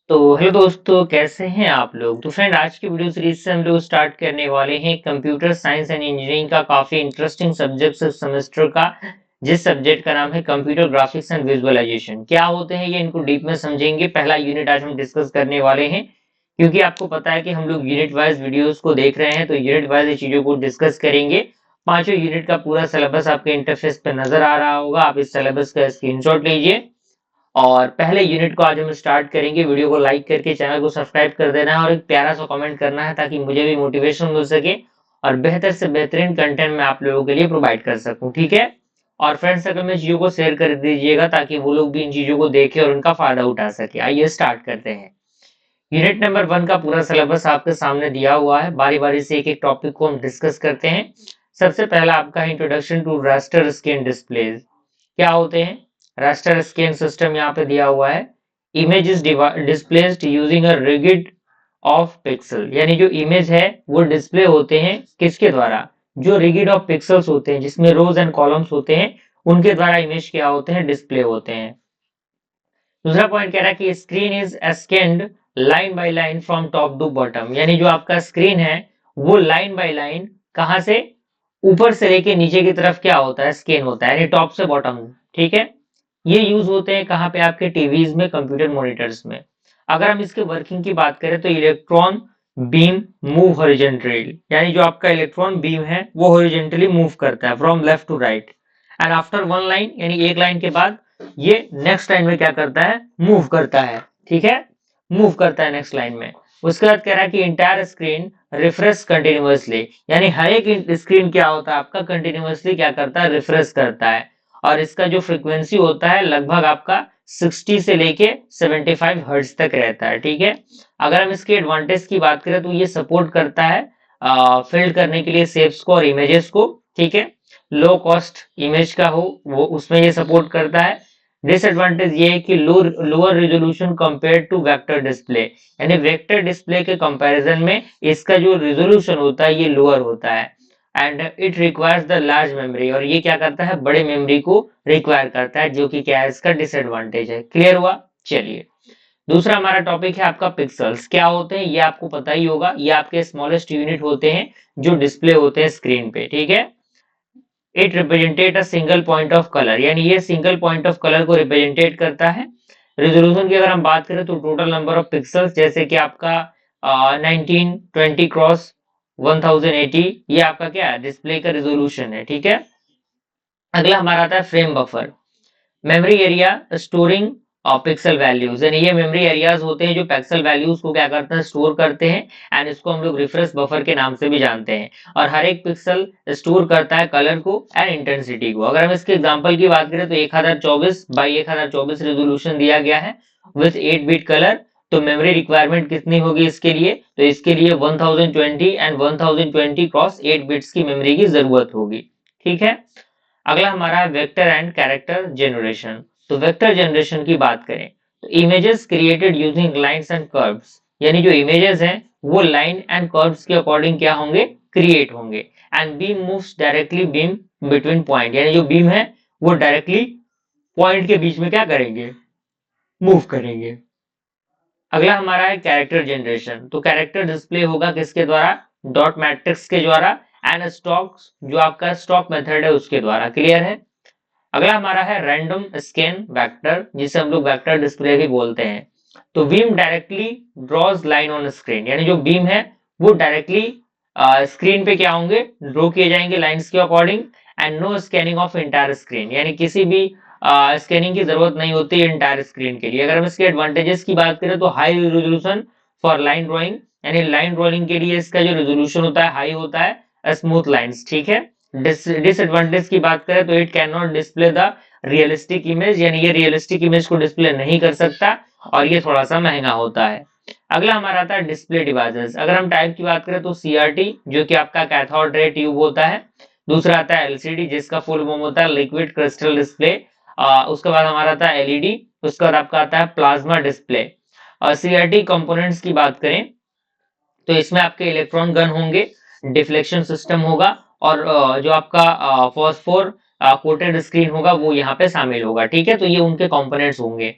तो हेलो दोस्तों, कैसे हैं आप लोग। तो फ्रेंड, आज की वीडियो सीरीज से हम लोग स्टार्ट करने वाले हैं कंप्यूटर साइंस एंड इंजीनियरिंग का काफी इंटरेस्टिंग सब्जेक्ट इस सेमेस्टर का, जिस सब्जेक्ट का नाम है कंप्यूटर ग्राफिक्स एंड विजुअलाइजेशन। क्या होते हैं ये, इनको डीप में समझेंगे। पहला यूनिट आज हम डिस्कस करने वाले हैं, क्योंकि आपको पता है कि हम लोग यूनिट वाइज वीडियोस को देख रहे हैं, तो यूनिट वाइज ये चीजों को डिस्कस करेंगे। पांचों यूनिट का पूरा सिलेबस आपके इंटरफेस पे नजर आ रहा होगा, आप इस सिलेबस का स्क्रीनशॉट लीजिए। और पहले यूनिट को आज हम स्टार्ट करेंगे। वीडियो को लाइक करके चैनल को सब्सक्राइब कर देना है और एक प्यारा सा कमेंट करना है, ताकि मुझे भी मोटिवेशन मिल सके और बेहतर से बेहतरीन कंटेंट मैं आप लोगों के लिए प्रोवाइड कर सकूं। ठीक है। और फ्रेंड्स सर्कल में चीजों को शेयर कर दीजिएगा, ताकि वो लोग भी इन चीजों को देखें और उनका फायदा उठा सके। आइए स्टार्ट करते हैं। यूनिट नंबर 1 का पूरा सिलेबस आपके सामने दिया हुआ है। बारी बारी से एक एक टॉपिक को हम डिस्कस करते हैं। सबसे पहला आपका introduction to raster scan displays. क्या होते हैं रास्टर स्कैन सिस्टम, यहाँ पे दिया हुआ है। Image is displaced using a rigid of pixel, यानी जो इमेज है वो डिस्प्ले होते हैं किसके द्वारा, जो रिगिड ऑफ पिक्सल्स होते हैं, जिसमें रोज एंड कॉलम्स होते हैं, उनके द्वारा इमेज क्या होते हैं, डिस्प्ले होते हैं। दूसरा पॉइंट कह रहा है कि screen is scanned line by line from top to bottom, यानी जो आपका स्क्रीन है वो लाइन बाय लाइन कहां से, ऊपर से लेके नीचे की तरफ क्या होता है, स्कैन होता है, यानी टॉप से बॉटम। ठीक है। ये यूज होते हैं कहाँ पे, आपके टीवीज में, कंप्यूटर मॉनिटर्स में। अगर हम इसके वर्किंग की बात करें तो इलेक्ट्रॉन बीम मूव हॉरिजॉन्टली, यानी जो आपका इलेक्ट्रॉन बीम है वो हॉरिजॉन्टली मूव करता है from left to right. And after one line, यानी एक लाइन के बाद ये नेक्स्ट लाइन में क्या करता है, मूव करता है। ठीक है, मूव करता है नेक्स्ट लाइन में। उसके बाद कह रहा है कि इंटायर स्क्रीन रिफ्रेश कंटिन्यूअसली, यानी हर एक स्क्रीन क्या होता है आपका, कंटिन्यूअसली क्या करता है, रिफ्रेश करता है। और इसका जो फ्रीक्वेंसी होता है लगभग आपका 60 से लेके 75 हर्ट्ज तक रहता है। ठीक है। अगर हम इसके एडवांटेज की बात करें तो ये सपोर्ट करता है फिल्ड करने के लिए शेप्स को और इमेजेस को। ठीक है। लो कॉस्ट इमेज का हो वो उसमें ये सपोर्ट करता है। डिसएडवांटेज ये है कि lower resolution compare to vector display, यानी वेक्टर डिस्प्ले के कंपैरिजन में इसका जो रेजोल्यूशन होता है ये लोअर होता है। And it requires the large memory, और ये क्या करता है, बड़े मेमोरी को रिक्वायर करता है, जो कि क्या है, इसका डिसएडवांटेज है। क्लियर हुआ। चलिए, दूसरा हमारा टॉपिक है आपका पिक्सल्स। क्या होते हैं ये आपको पता ही होगा, ये आपके स्मॉलेस्ट यूनिट होते हैं जो डिस्प्ले होते हैं स्क्रीन पे। ठीक है। It represented a single point of colour, यानी ये सिंगल पॉइंट ऑफ कलर को रिप्रेजेंटेट करता है। रेजोल्यूशन की अगर हम बात करें तो टोटल नंबर ऑफ पिक्सल्स, जैसे कि आपका 1920 क्रॉस 1080, ये आपका क्या है, डिस्प्ले का रेजोल्यूशन है। ठीक है। अगला हमारा आता है frame buffer. Memory area storing pixel values, यानी ये मेमोरी एरियाज होते हैं जो पिक्सल वैल्यूज को क्या करते हैं, स्टोर करते हैं। एंड इसको हम लोग रिफ्रेश बफर के नाम से भी जानते हैं। और हर एक पिक्सल स्टोर करता है कलर को एंड इंटेंसिटी को। अगर हम इसके एग्जांपल की बात करें तो 1024 बाई 1024 रेजोल्यूशन दिया गया है विथ 8 बिट कलर। तो मेमोरी रिक्वायरमेंट कितनी होगी इसके लिए, तो इसके लिए 1020 एंड 1020 क्रॉस 8 बिट्स की मेमोरी की जरूरत होगी। ठीक है। अगला हमारा है वेक्टर एंड कैरेक्टर जनरेशन। तो वेक्टर जनरेशन की बात करें तो images created using lines and curves, यानी जो इमेजेस हैं वो लाइन एंड कर्व्स के अकॉर्डिंग क्या होंगे, क्रिएट होंगे। And beam moves directly beam between point, यानी जो बीम है वो डायरेक्टली पॉइंट के बीच में क्या करेंगे, मूव करेंगे। अगला हमारा है कैरेक्टर जनरेशन। तो कैरेक्टर डिस्प्ले होगा किसके द्वारा, डॉट मैट्रिक्स के द्वारा। एंड स्टॉक, जो आपका स्टॉक मेथड है उसके द्वारा। क्लियर है। अगला हमारा है रैंडम स्कैन वेक्टर, जिसे हम लोग वेक्टर डिस्प्ले भी बोलते हैं। तो beam directly draws line on screen, यानी जो बीम है वो डायरेक्टली स्क्रीन पे क्या होंगे, ड्रॉ किए जाएंगे लाइंस के according. And no scanning of entire screen, यानी किसी भी स्कैनिंग की जरूरत नहीं होती है इंटायर स्क्रीन के लिए। अगर हम इसके एडवांटेजेस की बात करें तो high resolution for line drawing, यानी लाइन ड्रॉइंग के लिए इसका जो रेजोल्यूशन होता है हाई होता है, स्मूथ लाइंस। ठीक है। डिसएडवांटेज की बात करें तो it can not display the realistic image, यानी ये रियलिस्टिक इमेज को डिस्प्ले नहीं कर सकता और ये थोड़ा सा महंगा होता है। अगला हमारा आता है डिस्प्ले डिवाइसेस। अगर हम टाइप की बात करें तो सीआरटी, जो कि आपका कैथोड रे ट्यूब होता है। दूसरा आता है एलसीडी, जिसका फुल फॉर्म होता है लिक्विड क्रिस्टल डिस्प्ले। उसके बाद हमारा आता है एलईडी। उसके बाद आपका आता है प्लाज्मा डिस्प्ले। और सीआरटी कंपोनेंट्स की बात करें तो इसमें आपके इलेक्ट्रॉन गन होंगे, डिफ्लेक्शन सिस्टम होगा, और जो आपका फॉस्फोर कोटेड स्क्रीन होगा वो यहाँ पे शामिल होगा। ठीक है। तो ये उनके कंपोनेंट्स होंगे।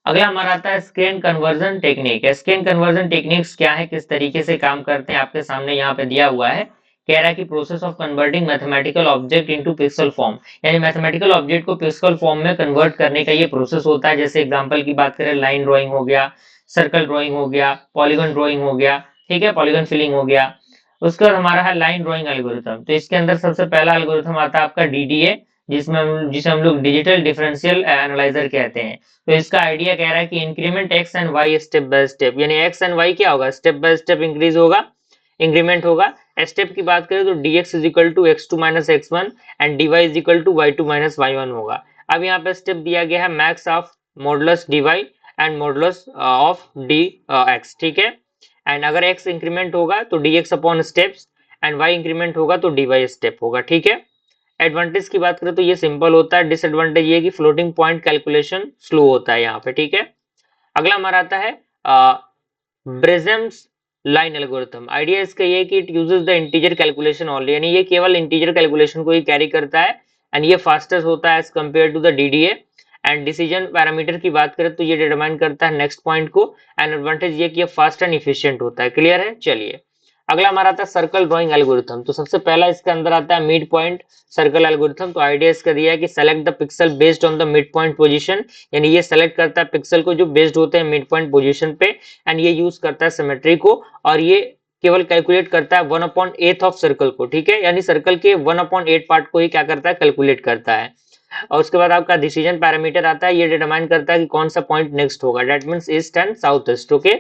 अगला हमारा आता है scan conversion technique. Scan conversion techniques क्या है, किस तरीके से काम करते हैं, आपके सामने यहाँ पे दिया हुआ है। कह रहा है कि process of converting mathematical object into pixel form, यानी मैथमेटिकल ऑब्जेक्ट को पिक्सल फॉर्म में कन्वर्ट करने का ये प्रोसेस होता है। जैसे एग्जांपल की बात करें, लाइन ड्राइंग हो गया, सर्कल ड्राइंग हो गया, पॉलीगन ड्राइंग हो गया, ठीक है, पॉलीगन फिलिंग हो गया। उसके बाद हमारा है लाइन ड्राइंग एल्गोरिथम। तो इसके अंदर सबसे पहला एल्गोरिथम आता है आपका डीडीए, जिसे हम लोग डिजिटल डिफरेंशियल एनालाइजर कहते हैं। तो इसका आइडिया कह रहा है कि increment X and Y step by step, यानी एक्स एंड वाई क्या होगा, स्टेप बाय स्टेप इंक्रीज होगा, इंक्रीमेंट होगा। स्टेप की बात करें तो dx is equal to X two minus X one and dy is equal to Y two minus Y one होगा। अब यहाँ पे स्टेप दिया गया है max of modulus dy and modulus of dx, ठीक है। एंड अगर x इंक्रीमेंट होगा तो dx upon steps and y increment होगा तो dy स्टेप होगा, ठीक है। एडवांटेज की बात करें तो ये सिंपल होता है, डिसएडवांटेज ये कि फ्लोटिंग पॉइंट कैलकुलेशन स्लो होता है यहाँ पे, ठीक है। अगला हमारा आता है ब्रेजेम्स लाइन एल्गोरिथम। आइडिया इसका ये है कि it uses the integer calculation only, यानी ये केवल इंटीजर कैलकुलेशन को ही कैरी करता है एंड ये फास्टेस्ट होता है as compare to the DDA. And decision parameter की बात करें तो ये डिटरमाइन करता है नेक्स्ट पॉइंट को, एंड एडवांटेज ये कि ये फास्ट एंड इफिशिएंट होता है। क्लियर है, चलिए अगला हमारा आता है सर्कल ड्राइंग एल्गोरिथम। तो सबसे पहला इसके अंदर आता है मिड पॉइंट सर्कल एल्गोरिथम। तो आइडिया इसका दिया है कि select the pixel based on the mid point position, यानी ये सेलेक्ट करता है पिक्सल को जो बेस्ड होते हैं मिड पॉइंट पोजीशन पे, एंड ये यूज करता है सिमेट्री को, और ये केवल कैलकुलेट करता है 1/8 ऑफ सर्कल को, ठीक है, यानी सर्कल के 1/8 पार्ट को ही क्या करता है, कैलकुलेट करता है। और उसके बाद आपका डिसीजन पैरामीटर आता है, ये डिटरमाइन करता है कि कौन सा पॉइंट नेक्स्ट होगा, that means east and south east, okay.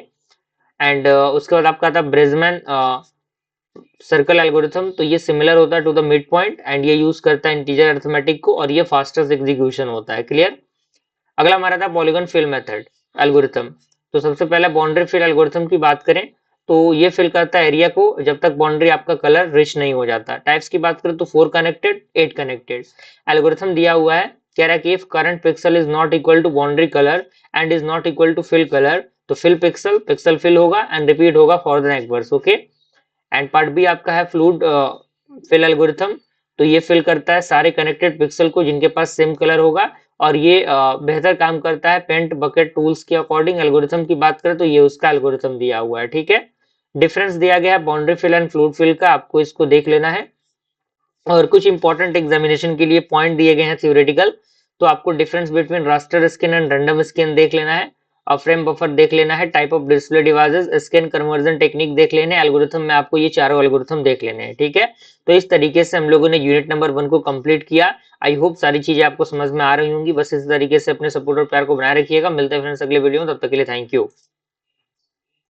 And उसके बाद आपका आता है ब्रेजमैन सर्कल एल्गोरिथम। तो ये सिमिलर होता है to the mid point and ये यूज करता है इंटीजर अरिथमेटिक को, और ये फास्टेस्ट एग्जीक्यूशन होता है। क्लियर। अगला हमारा था पॉलीगन फिल मेथड एल्गोरिथम। तो सबसे पहले बाउंड्री फिल एल्गोरिथम की बात करें तो ये फिल करता है एरिया को जब तक बाउंड्री आपका कलर रिच नहीं हो जाता। टाइप्स की बात करें तो 4 कनेक्टेड, 8 कनेक्टेड। एल्गोरिथम दिया हुआ है, कह रहा है कि if current pixel is not equal to boundary colour and is not equal to fill colour, तो फिल पिक्सल पिक्सल फिल होगा एंड रिपीट होगा for the next verse, okay. And part B आपका है फ्लूइड फिल एल्गोरिथम। तो ये fill करता है सारे कनेक्टेड पिक्सल को जिनके पास सेम कलर होगा, और ये बेहतर काम करता है पेंट बकेट टूल्स के अकॉर्डिंग। एल्गोरिथम की बात करें तो ये उसका एल्गोरिथम दिया हुआ है, ठीक है। डिफरेंस दिया गया है boundary fill and fluid fill का, आपको इसको देख लेना है। और कुछ इंपॉर्टेंट एग्जामिनेशन के लिए पॉइंट दिए गए हैं थ्योरेटिकल। तो आपको difference between raster scan and random scan देख लेना है, और फ्रेम बफर देख लेना है, type of display devices, scan conversion technique देख लेने, एल्गोरिथम में आपको ये चारों एल्गोरिथम देख लेने हैं, ठीक है। तो इस तरीके से हम लोगों ने यूनिट नंबर 1 को कंप्लीट किया। आई होप सारी चीजें आपको समझ में आ रही होंगी। बस इस तरीके से अपने सपोर्ट और प्यार को बनाए रखिएगा। मिलते हैं फ्रेंड्स अगले वीडियो में, तब तक के लिए थैंक यू।